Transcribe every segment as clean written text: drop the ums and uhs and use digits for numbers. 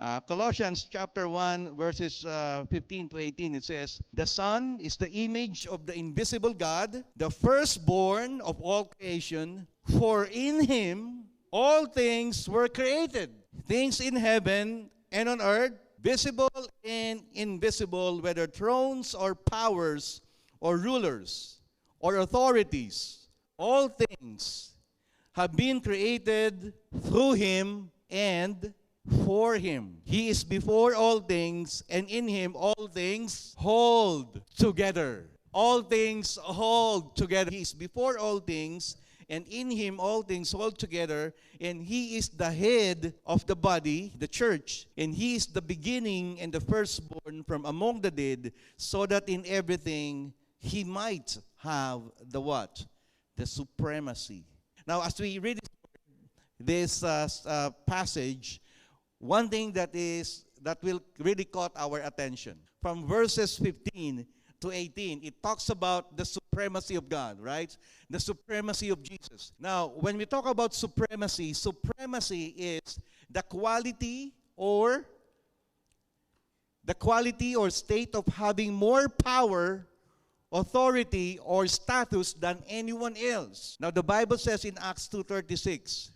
Colossians chapter 1, verses 15 to 18, it says, "The Son is the image of the invisible God, the firstborn of all creation. For in Him all things were created, things in heaven and on earth, visible and invisible, whether thrones or powers or rulers or authorities. All things have been created through Him and for Him. He is before all things, and in Him all things hold together." All things hold together. He is before all things, and in Him all things hold together, and He is the head of the body, the church, and He is the beginning and the firstborn from among the dead, so that in everything He might have the what? The supremacy. Now, as we read this passage, one thing that will really caught our attention. From verses 15 to 18, it talks about the supremacy of God, right? The supremacy of Jesus. Now, when we talk about supremacy, supremacy is the quality or state of having more power, authority, or status than anyone else. Now, the Bible says in Acts 2:36,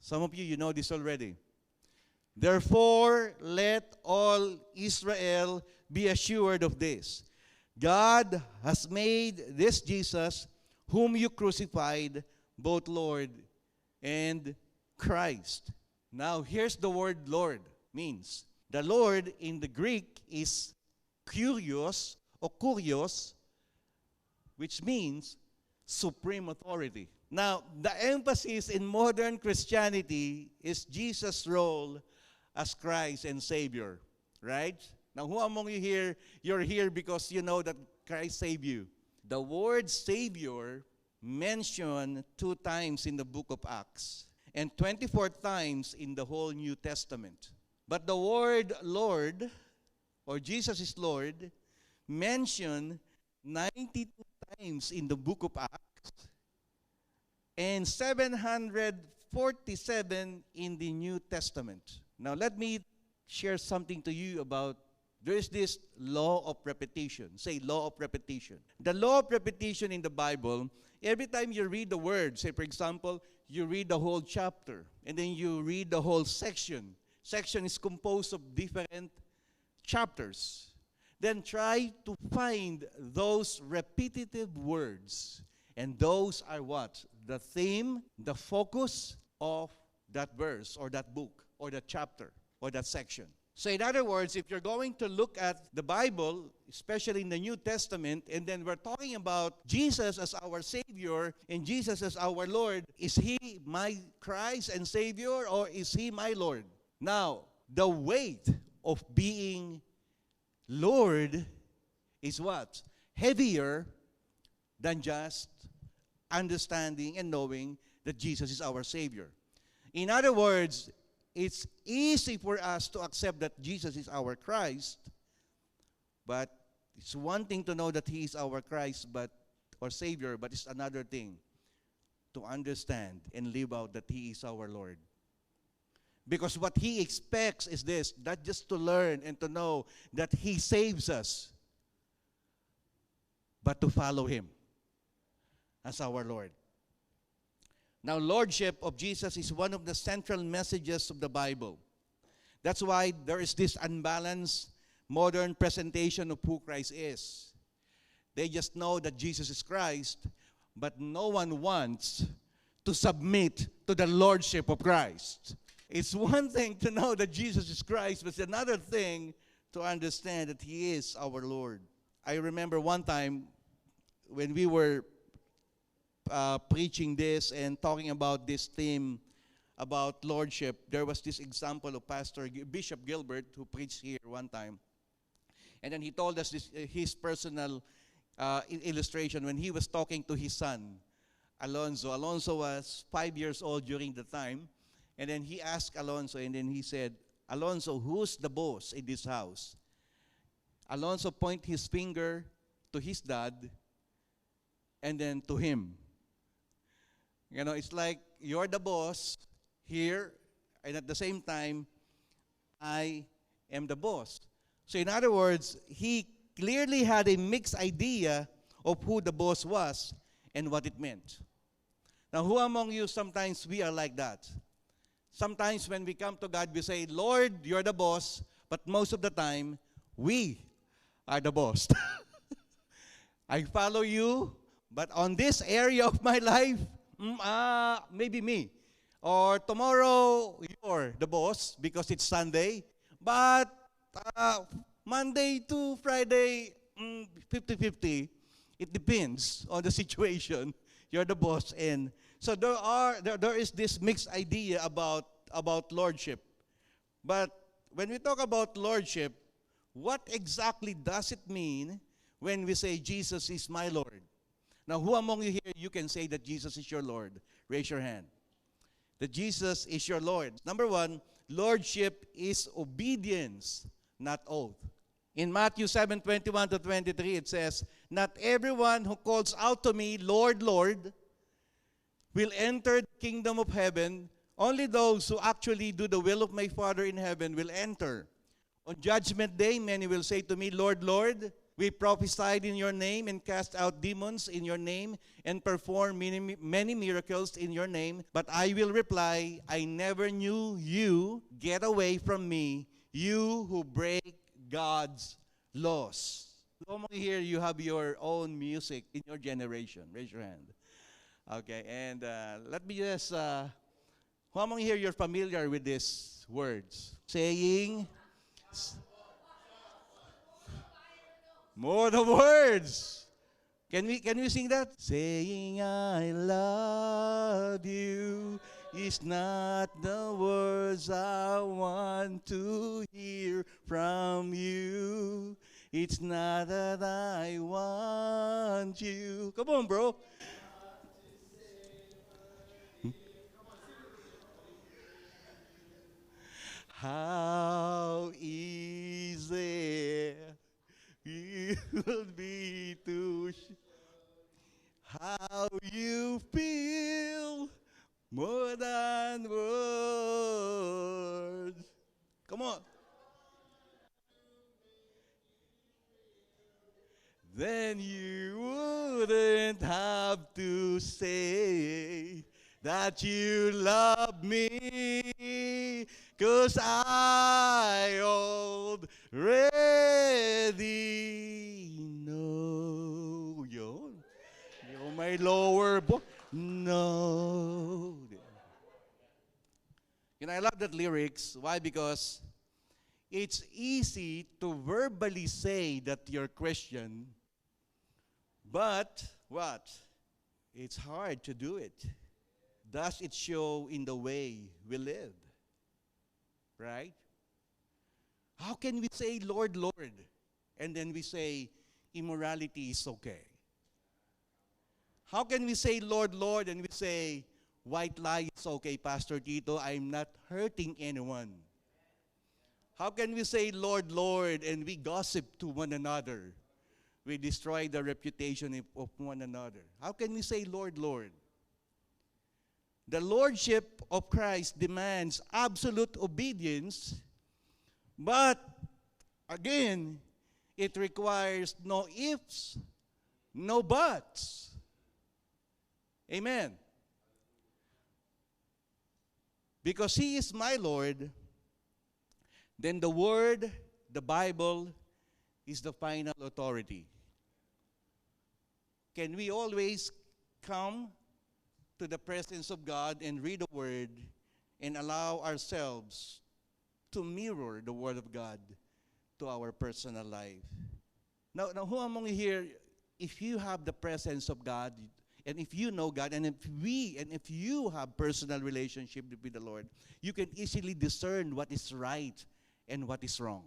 some of you know this already. "Therefore, let all Israel be assured of this. God has made this Jesus, whom you crucified, both Lord and Christ." Now, here's the word Lord means. The Lord in the Greek is kurios or kurios, which means supreme authority. Now, the emphasis in modern Christianity is Jesus' role as Christ and Savior, right? Now, who among you here, you're here because you know that Christ saved you? The word Savior mentioned 2 times in the book of Acts and 24 times in the whole New Testament. But the word Lord, or Jesus is Lord, mentioned 92 times in the book of Acts and 747 in the New Testament. Now, let me share something to you about, there is this law of repetition. Say, law of repetition. The law of repetition in the Bible, every time you read the word, say, for example, you read the whole chapter, and then you read the whole section. Section is composed of different chapters. Then try to find those repetitive words. And those are what? The theme, the focus of that verse or that book or that chapter or that section. So in other words, if you're going to look at the Bible, especially in the New Testament, and then we're talking about Jesus as our Savior and Jesus as our Lord, is He my Christ and Savior, or is He my Lord? Now, the weight of being Lord is what? Heavier than just understanding and knowing that Jesus is our Savior. In other words, it's easy for us to accept that Jesus is our Christ, but it's one thing to know that He is our Christ or Savior, but it's another thing to understand and live out that He is our Lord. Because what He expects is this, not just to learn and to know that He saves us, but to follow Him as our Lord. Now, Lordship of Jesus is one of the central messages of the Bible. That's why there is this unbalanced modern presentation of who Christ is. They just know that Jesus is Christ, but no one wants to submit to the Lordship of Christ. It's one thing to know that Jesus is Christ, but it's another thing to understand that He is our Lord. I remember one time when we were preaching this and talking about this theme about lordship, there was this example of Bishop Gilbert, who preached here one time. And then he told us his personal illustration when he was talking to his son, Alonzo. Alonzo was 5 years old during the time. And then he asked Alonzo, and then he said, "Alonzo, who's the boss in this house?" Alonzo pointed his finger to his dad and then to him. You know, it's like you're the boss here, and at the same time, I am the boss. So in other words, he clearly had a mixed idea of who the boss was and what it meant. Now, who among you, sometimes we are like that? Sometimes when we come to God, we say, Lord, you're the boss, but most of the time, we are the boss. I follow you, but on this area of my life, maybe me. Or tomorrow, you're the boss because it's Sunday. But Monday to Friday, 50-50. It depends on the situation. You're the boss. And so there is this mixed idea about lordship. But when we talk about lordship, what exactly does it mean when we say Jesus is my Lord? Now, who among you here, you can say that Jesus is your Lord? Raise your hand. That Jesus is your Lord. Number one, lordship is obedience, not oath. In Matthew 7:21-23, it says, not everyone who calls out to me, Lord, Lord, will enter the kingdom of heaven. Only those who actually do the will of my Father in heaven will enter. On judgment day, many will say to me, Lord, Lord, we prophesied in your name and cast out demons in your name and performed many miracles in your name. But I will reply, I never knew you. Get away from me, you who break God's laws. Some of you here, you have your own music in your generation. Raise your hand. Okay, and let me just, who among you here, you're familiar with these words? Saying, more the words. Can we sing that? Saying I love you is not the words I want to hear from you. It's not that I want you. Come on, bro. How easy it will be to how you feel more than words. Come on. Then you wouldn't have to say that you love me, 'cause I already know. Yun. Yung may lower voice. No. You know, I love that lyrics. Why? Because it's easy to verbally say that you're Christian, but what? It's hard to do it. Does it show in the way we live? Right? How can we say, Lord, Lord, and then we say, immorality is okay? How can we say, Lord, Lord, and we say, white lie is okay, Pastor Tito, I'm not hurting anyone? How can we say, Lord, Lord, and we gossip to one another? We destroy the reputation of one another. How can we say, Lord, Lord? The lordship of Christ demands absolute obedience, but again, it requires no ifs, no buts. Amen. Because He is my Lord, then the Word, the Bible, is the final authority. Can we always come to the presence of God and read the Word and allow ourselves to mirror the Word of God to our personal life? Now who among you here, if you have the presence of God, and if you know God, and if you have personal relationship with the Lord, you can easily discern what is right and what is wrong.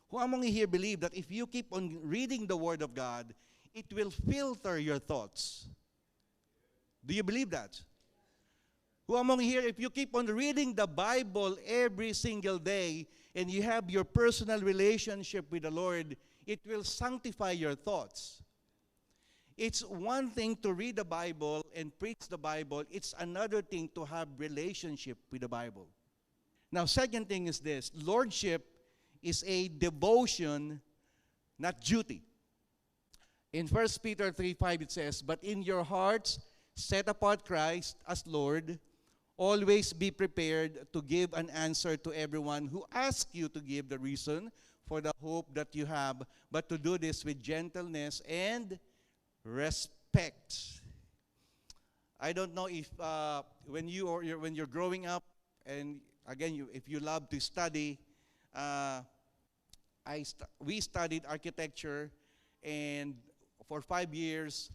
Who among you here believe that if you keep on reading the Word of God, it will filter your thoughts? Do you believe that? Who among you here, if you keep on reading the Bible every single day, and you have your personal relationship with the Lord, it will sanctify your thoughts? It's one thing to read the Bible and preach the Bible. It's another thing to have relationship with the Bible. Now, second thing is this. Lordship is a devotion, not duty. In 1 Peter 3:5 it says, "But in your hearts set apart Christ as Lord. Always be prepared to give an answer to everyone who asks you to give the reason for the hope that you have, but to do this with gentleness and respect." I don't know if when you're growing up, and again, if you love to study, we studied architecture, and for 5 years,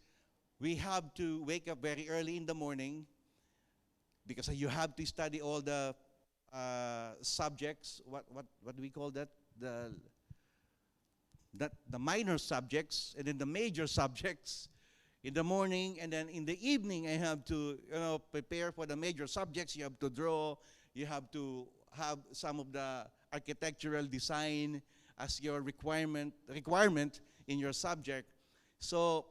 we have to wake up very early in the morning because you have to study all the subjects. What do we call that? The minor subjects, and then the major subjects in the morning, and then in the evening I have to prepare for the major subjects. You have to draw. You have to have some of the architectural design as your requirement in your subject. So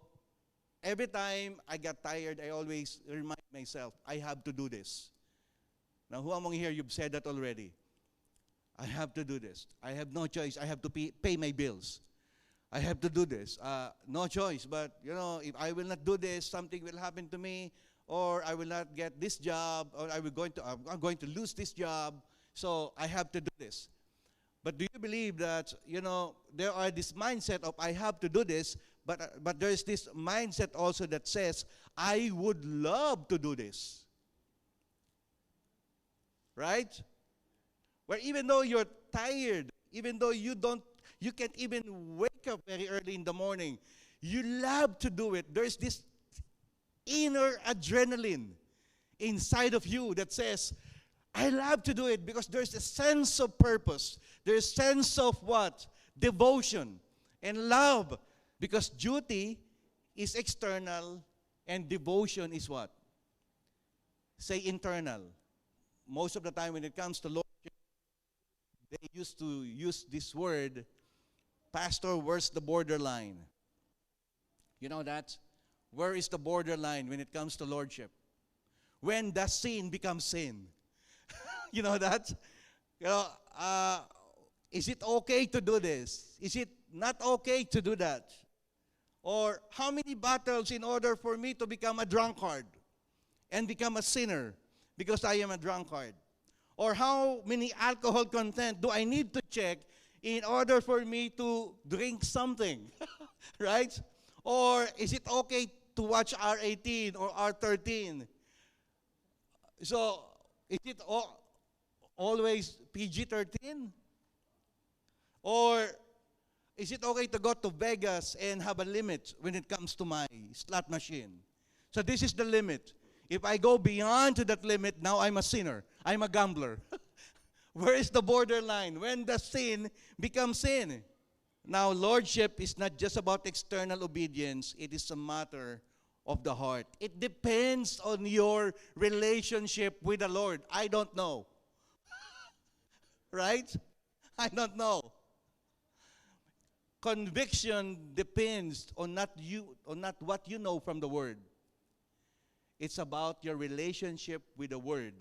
every time I got tired, I always remind myself, I have to do this. Now, who among here, you've said that already? I have to do this. I have no choice. I have to pay my bills. I have to do this. No choice. But, if I will not do this, something will happen to me, or I will not get this job, or I'm going to lose this job. So I have to do this. But do you believe that, there are this mindset of I have to do this, but there is this mindset also that says, I would love to do this. Right? Where even though you're tired, even though you can't even wake up very early in the morning, you love to do it. There's this inner adrenaline inside of you that says, I love to do it, because there's a sense of purpose. There's a sense of what? Devotion and love. Because duty is external and devotion is what? Say internal. Most of the time when it comes to lordship, they used to use this word, Pastor, where's the borderline? You know that? Where is the borderline when it comes to lordship? When does sin become sin? You know that? Is it okay to do this? Is it not okay to do that? Or how many battles in order for me to become a drunkard and become a sinner because I am a drunkard? Or how many alcohol content do I need to check in order for me to drink something? Right? Or is it okay to watch R18 or R13? So, is it always PG-13? Or is it okay to go to Vegas and have a limit when it comes to my slot machine? So this is the limit. If I go beyond to that limit, now I'm a sinner. I'm a gambler. Where is the borderline? When does sin become sin? Now, lordship is not just about external obedience. It is a matter of the heart. It depends on your relationship with the Lord. I don't know. Right? I don't know. Conviction depends on not what you know from the Word. It's about your relationship with the Word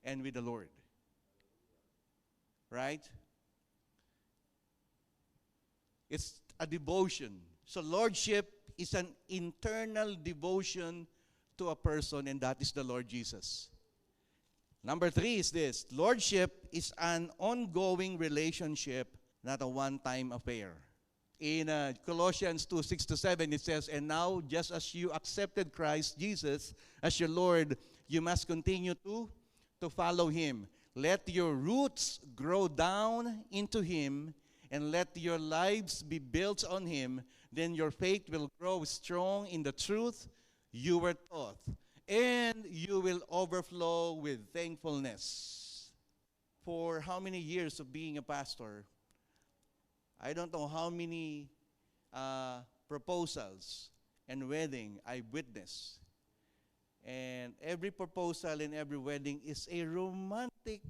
and with the Lord. Right? It's a devotion. So lordship is an internal devotion to a person, and that is the Lord Jesus. Number 3 is this. Lordship is an ongoing relationship, not a one-time affair. In Colossians 2:6-7, it says, "And now, just as you accepted Christ Jesus as your Lord, you must continue to follow Him. Let your roots grow down into Him, and let your lives be built on Him. Then your faith will grow strong in the truth you were taught, and you will overflow with thankfulness." For how many years of being a pastor, I don't know how many proposals and wedding I witnessed. And every proposal and every wedding is a romantic,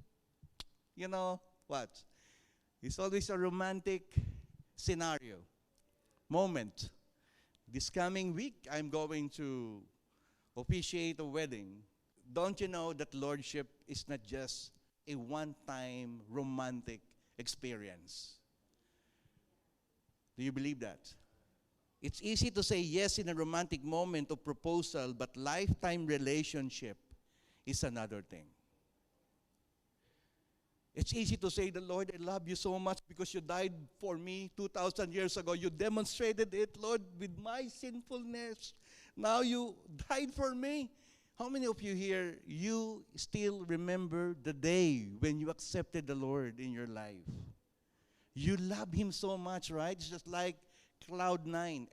what? It's always a romantic scenario, moment. This coming week, I'm going to officiate a wedding. Don't you know that lordship is not just a one-time romantic experience. Do you believe that? It's easy to say yes in a romantic moment of proposal, but lifetime relationship is another thing. It's easy to say, the Lord, I love you so much because you died for me 2,000 years ago. You demonstrated it, Lord, with my sinfulness. Now you died for me. How many of you here, you still remember the day when you accepted the Lord in your life? You love Him so much, right? It's just like cloud nine.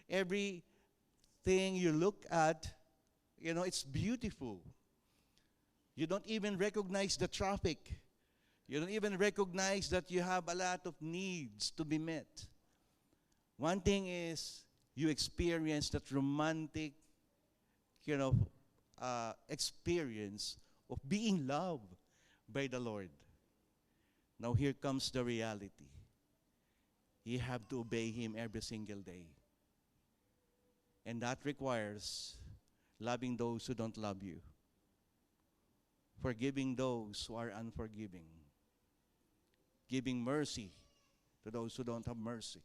Everything you look at, it's beautiful. You don't even recognize the traffic. You don't even recognize that you have a lot of needs to be met. One thing is, you experience that romantic, experience of being loved by the Lord. Now here comes the reality. You have to obey Him every single day. And that requires loving those who don't love you, forgiving those who are unforgiving, giving mercy to those who don't have mercy,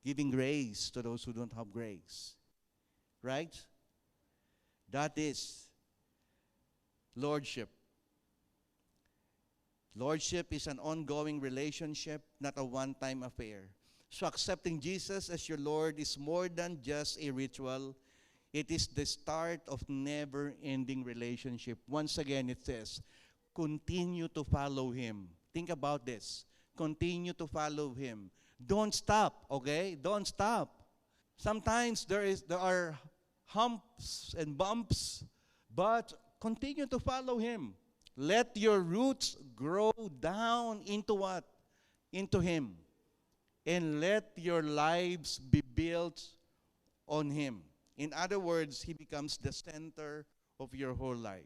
giving grace to those who don't have grace. Right? That is lordship. Lordship is an ongoing relationship, not a one-time affair. So accepting Jesus as your Lord is more than just a ritual. It is the start of never-ending relationship. Once again, it says, continue to follow Him. Think about this. Continue to follow Him. Don't stop, okay? Don't stop. Sometimes there are humps and bumps, but continue to follow Him. Let your roots grow down into what? Into Him. And let your lives be built on Him. In other words, He becomes the center of your whole life.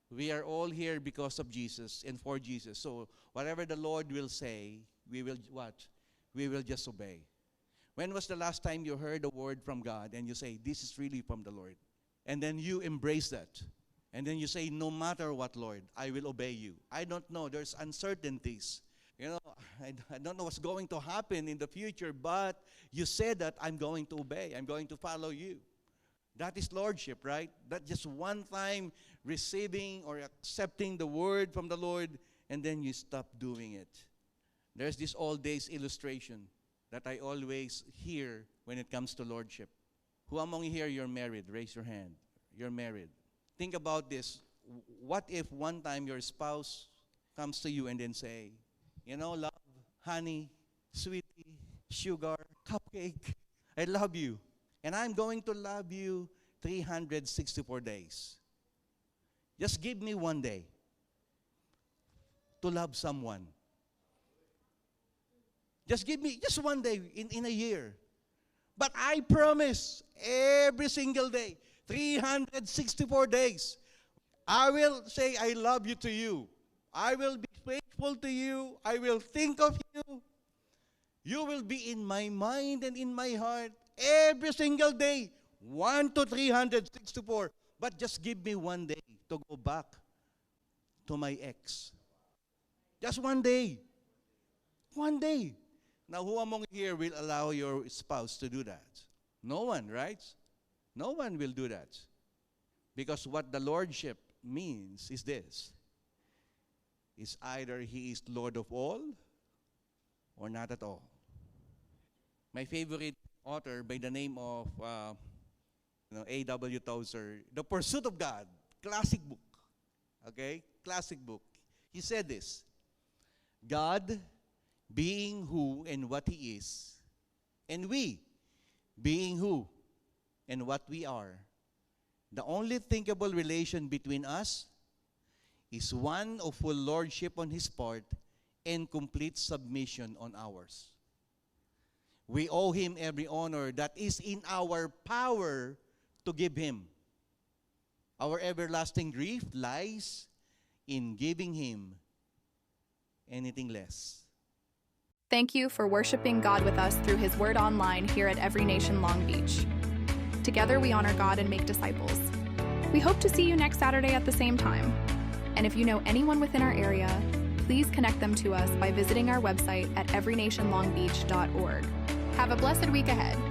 We are all here because of Jesus and for Jesus. So whatever the Lord will say, we will what? We will just obey. When was the last time you heard a word from God and you say, this is really from the Lord? And then you embrace that. And then you say, no matter what, Lord, I will obey you. I don't know. There's uncertainties. I don't know what's going to happen in the future, but you said that I'm going to obey. I'm going to follow you. That is lordship, right? That just one time receiving or accepting the word from the Lord, and then you stop doing it. There's this old days illustration that I always hear when it comes to lordship. Who among you here, you're married? Raise your hand. You're married. Think about this. What if one time your spouse comes to you and then say, love, honey, sweetie, sugar, cupcake, I love you. And I'm going to love you 364 days. Just give me one day to love someone. Just give me just one day in a year. But I promise, every single day, 364 days, I will say I love you to you. I will be faithful to you. I will think of you. You will be in my mind and in my heart every single day, 1 to 364. But just give me one day to go back to my ex. Just one day. One day. Now, who among you here will allow your spouse to do that? No one, right? No one will do that. Because what the lordship means is this. Is either He is Lord of all or not at all. My favorite author by the name of A.W. Tozer, The Pursuit of God, classic book. Okay? Classic book. He said this, God being who and what He is, and we being who and what we are, the only thinkable relation between us is one of full lordship on His part and complete submission on ours. We owe Him every honor that is in our power to give Him. Our everlasting grief lies in giving Him anything less. Thank you for worshiping God with us through His Word online here at Every Nation Long Beach. Together we honor God and make disciples. We hope to see you next Saturday at the same time. And if you know anyone within our area, please connect them to us by visiting our website at everynationlongbeach.org. Have a blessed week ahead.